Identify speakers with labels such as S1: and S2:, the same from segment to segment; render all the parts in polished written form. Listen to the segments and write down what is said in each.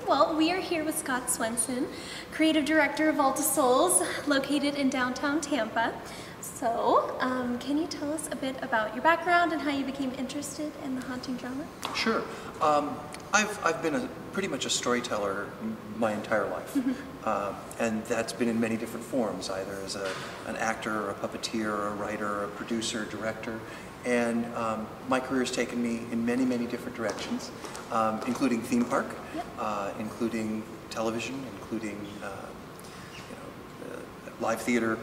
S1: Well, we are here with Scott Swenson, Creative Director of Vault of Souls, located in downtown Tampa. So, can you tell us a bit about your background and how you became interested in the haunting genre?
S2: Sure. I've been pretty much a storyteller my entire life, and that's been in many different forms, either as an actor, or a puppeteer, or a writer, or a producer, director. And my career has taken me in many, many different directions, including theme park, including television, including live theater,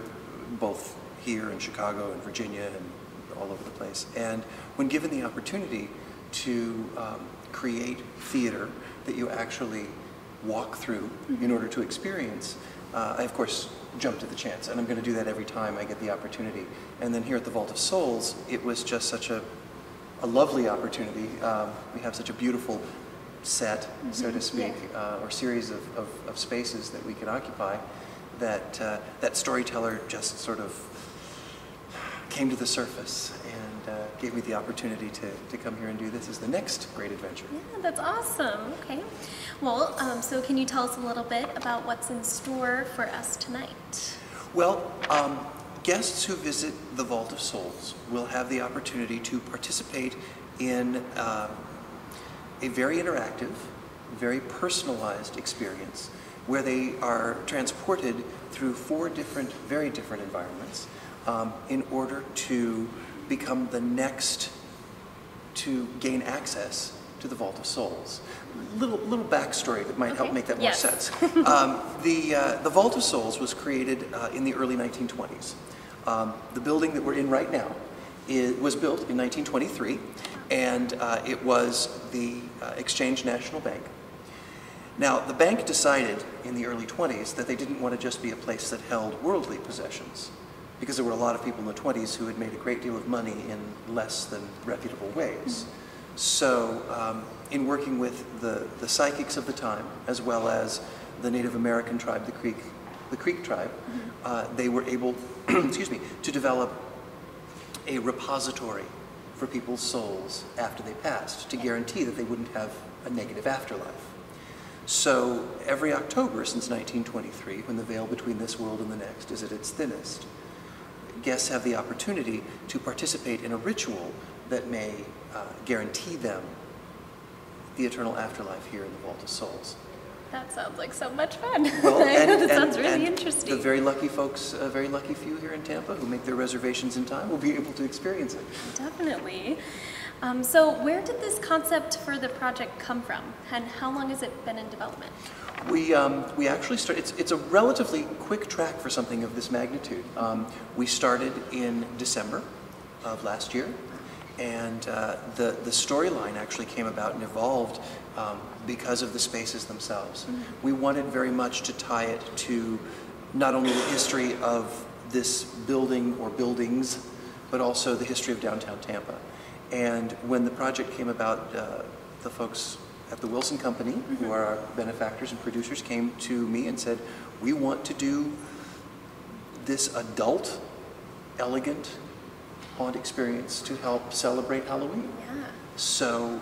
S2: both here in Chicago and Virginia and all over the place. And when given the opportunity to create theater that you actually walk through in order to experience, I of course jumped at the chance, and I'm going to do that every time I get the opportunity. And then here at the Vault of Souls, it was just such a lovely opportunity. We have such a beautiful set, so to speak, or series of spaces that we can occupy, that that storyteller just sort of came to the surface and gave me the opportunity to come here and do this as the next great adventure.
S1: Yeah, that's awesome. Okay. Well, so can you tell us a little bit about what's in store for us tonight?
S2: Well, guests who visit the Vault of Souls will have the opportunity to participate in a very interactive, very personalized experience where they are transported through 4 different, very different environments in order to become the next to gain access to the Vault of Souls. Little backstory that might help make that more sense. The Vault of Souls was created in the early 1920s. The building that we're in right now was built in 1923, and it was the Exchange National Bank. Now, the bank decided in the early 20s that they didn't want to just be a place that held worldly possessions, because there were a lot of people in the 20s who had made a great deal of money in less than reputable ways. So, in working with the psychics of the time, as well as the Native American tribe, the Creek tribe, they were able, excuse me, to develop a repository for people's souls after they passed, to guarantee that they wouldn't have a negative afterlife. So every October since 1923, when the veil between this world and the next is at its thinnest, guests have the opportunity to participate in a ritual that may guarantee them the eternal afterlife here in the Vault of Souls.
S1: That sounds like so much fun.
S2: Well,
S1: that sounds really interesting.
S2: The very lucky folks, very lucky few here in Tampa who make their reservations in time will be able to experience it.
S1: Definitely. So where did this concept for the project come from, and how long has it been in development?
S2: We actually started, it's a relatively quick track for something of this magnitude. We started in December of last year, and the storyline actually came about and evolved because of the spaces themselves. We wanted very much to tie it to not only the history of this building or buildings, but also the history of downtown Tampa. And when the project came about, the folks at the Wilson Company, who are our benefactors and producers, came to me and said, we want to do this adult, elegant haunt experience to help celebrate Halloween.
S1: Yeah.
S2: So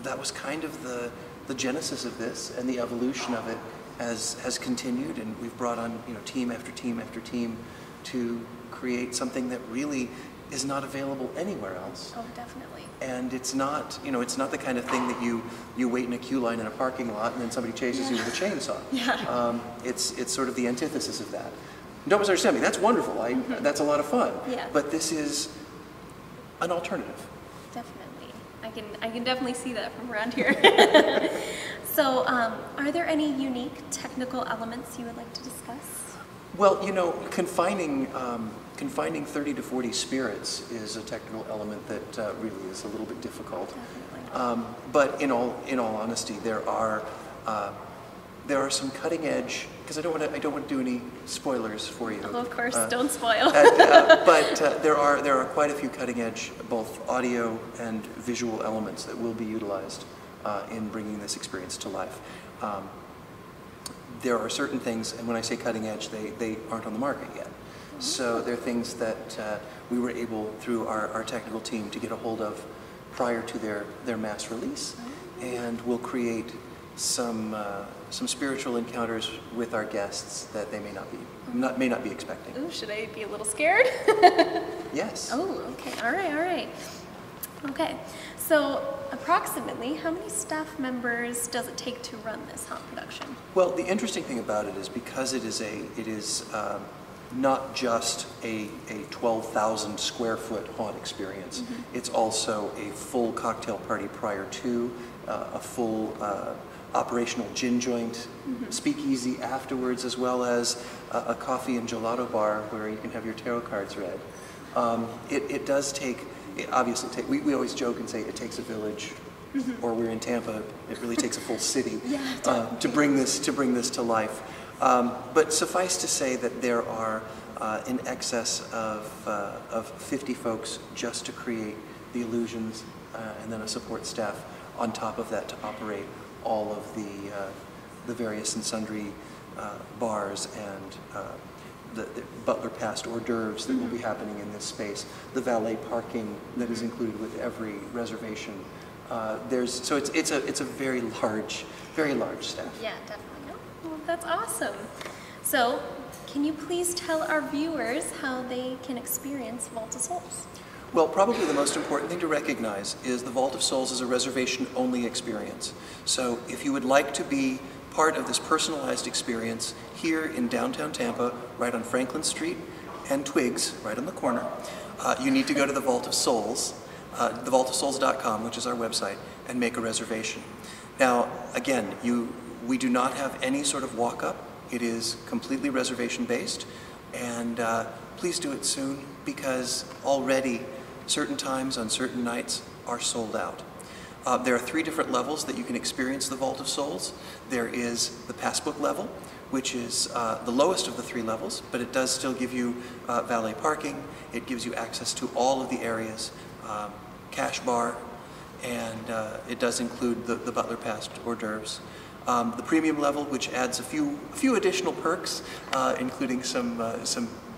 S2: that was kind of the genesis of this, and the evolution of it has continued, and we've brought on team after team after team to create something that really is not available anywhere else.
S1: Oh, definitely.
S2: And it's not, it's not the kind of thing that you wait in a queue line in a parking lot and then somebody chases you with a chainsaw.
S1: Yeah.
S2: It's sort of the antithesis of that. Don't misunderstand me, that's wonderful, that's a lot of fun.
S1: Yeah.
S2: But this is an alternative.
S1: Definitely. I can definitely see that from around here. So, are there any unique technical elements you would like to discuss?
S2: Well, confining 30 to 40 spirits is a technical element that really is a little bit difficult. But in all honesty, there are some cutting edge, because I don't want to do any spoilers for you.
S1: Oh, of course, don't spoil.
S2: But there are quite a few cutting edge, both audio and visual elements that will be utilized in bringing this experience to life. There are certain things, and when I say cutting edge, they aren't on the market yet. So they're things that we were able, through our technical team, to get a hold of prior to their mass release, and we'll create some spiritual encounters with our guests that they may not be expecting.
S1: Ooh, should I be a little scared?
S2: Yes.
S1: Oh, okay. All right, all right. Okay. So, approximately, how many staff members does it take to run this haunt production?
S2: Well, the interesting thing about it is because it is not just a 12,000 square foot haunt experience. Mm-hmm. It's also a full cocktail party prior to, a full operational gin joint, mm-hmm. speakeasy afterwards, as well as a coffee and gelato bar where you can have your tarot cards read. It does take, we always joke and say it takes a village, mm-hmm. or we're in Tampa, it really takes a full city to bring this to life. But suffice to say that there are in excess of 50 folks just to create the illusions, and then a support staff on top of that to operate all of the various and sundry bars and the butler passed hors d'oeuvres that mm-hmm. will be happening in this space, the valet parking that is included with every reservation. So it's a very large staff.
S1: Yeah, definitely. Well, that's awesome. So, can you please tell our viewers how they can experience Vault of Souls?
S2: Well, probably the most important thing to recognize is the Vault of Souls is a reservation-only experience. So if you would like to be part of this personalized experience here in downtown Tampa, right on Franklin Street and Twigs, right on the corner, you need to go to the Vault of Souls, thevaultofsouls.com, which is our website, and make a reservation. Now, again, we do not have any sort of walk-up. It is completely reservation-based, and please do it soon because already certain times on certain nights are sold out. There are 3 different levels that you can experience the Vault of Souls. There is the Passbook level, which is the lowest of the 3 levels, but it does still give you valet parking. It gives you access to all of the areas, cash bar, and it does include the butler passed hors d'oeuvres. The premium level, which adds a few additional perks, including some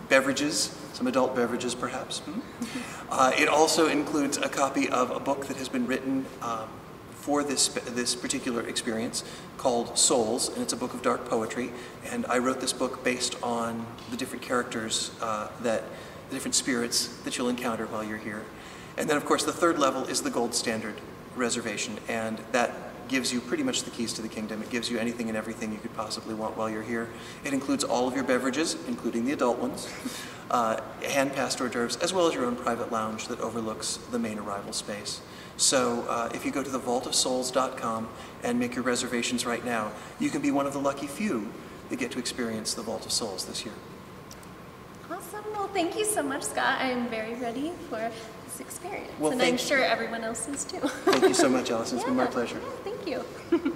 S2: beverages, some adult beverages perhaps. It also includes a copy of a book that has been written for this particular experience called Souls, and it's a book of dark poetry. And I wrote this book based on the different characters, the different spirits that you'll encounter while you're here. And then of course the 3rd level is the gold standard reservation, and that gives you pretty much the keys to the kingdom. It gives you anything and everything you could possibly want while you're here. It includes all of your beverages, including the adult ones, hand-passed hors d'oeuvres, as well as your own private lounge that overlooks the main arrival space. So if you go to thevaultofsouls.com and make your reservations right now, you can be one of the lucky few that get to experience the Vault of Souls this year.
S1: Awesome. Well, thank you so much, Scott. I'm very ready for this experience.
S2: Well,
S1: and I'm sure everyone else is too.
S2: Thank you so much, Allison. It's been my pleasure.
S1: Yeah, thank you.